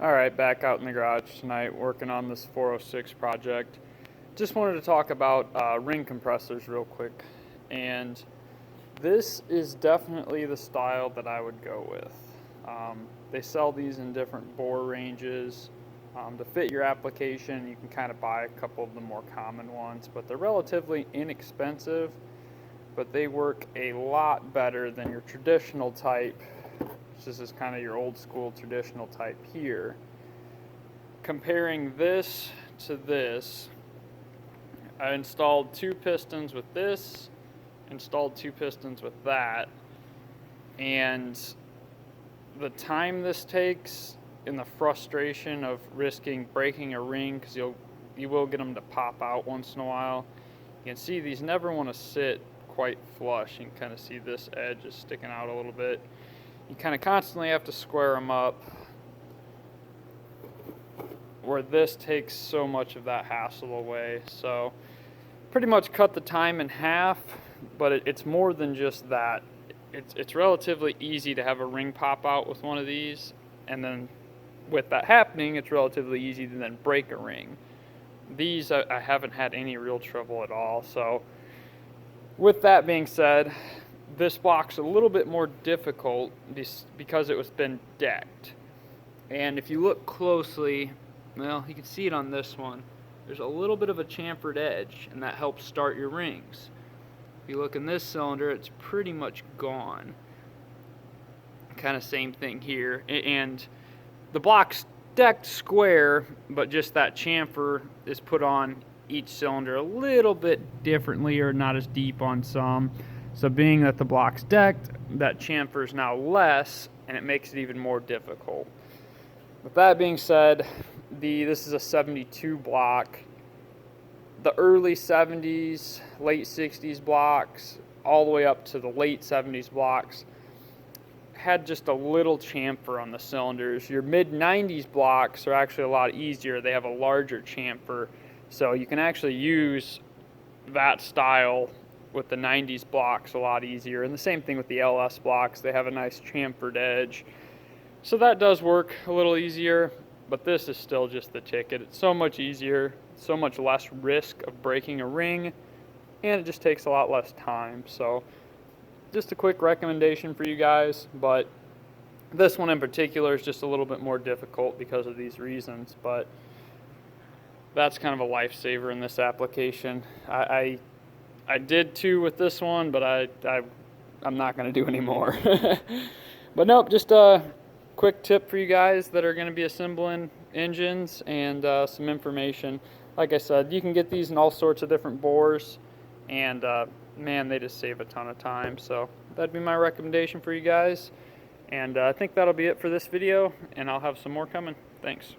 Alright, back out in the garage tonight working on this 406 project. Just wanted to talk about ring compressors real quick. And this is definitely the style that I would go with. They sell these in different bore ranges. To fit your application, you can kind of buy a couple of the more common ones, but they're relatively inexpensive, but they work a lot better than your traditional type. This is kind of your old school traditional type here. Comparing this to this, I installed 2 pistons with this, installed 2 pistons with that, and the time this takes and the frustration of risking breaking a ring, because you will get them to pop out once in a while. You can see these never want to sit quite flush. You can kind of see this edge is sticking out a little bit. You kind of constantly have to square them up, where this takes so much of that hassle away. So pretty much cut the time in half, but it's more than just that. It's relatively easy to have a ring pop out with one of these, and then with that happening, it's relatively easy to then break a ring. These I haven't had any real trouble at all. So with that being said, this block's a little bit more difficult because it was been decked. And if you look closely, well, you can see it on this one. There's a little bit of a chamfered edge, and that helps start your rings. If you look in this cylinder, it's pretty much gone. Kind of same thing here. And the block's decked square, but just that chamfer is put on each cylinder a little bit differently, or not as deep on some. So being that the block's decked, that chamfer is now less, and it makes it even more difficult. With that being said, this is a 72 block. The early 70s, late 60s blocks, all the way up to the late 70s blocks, had just a little chamfer on the cylinders. Your mid 90s blocks are actually a lot easier. They have a larger chamfer, so you can actually use that style with the 90s blocks a lot easier. And the same thing with the LS blocks. They have a nice chamfered edge. So that does work a little easier, but this is still just the ticket. It's so much easier, so much less risk of breaking a ring, and it just takes a lot less time. So just a quick recommendation for you guys, but this one in particular is just a little bit more difficult because of these reasons, but that's kind of a lifesaver in this application. I did 2 with this one, but I'm not going to do any more. But nope, just a quick tip for you guys that are going to be assembling engines, and some information. Like I said, you can get these in all sorts of different bores, and man, they just save a ton of time. So that'd be my recommendation for you guys, and I think that'll be it for this video, and I'll have some more coming. Thanks.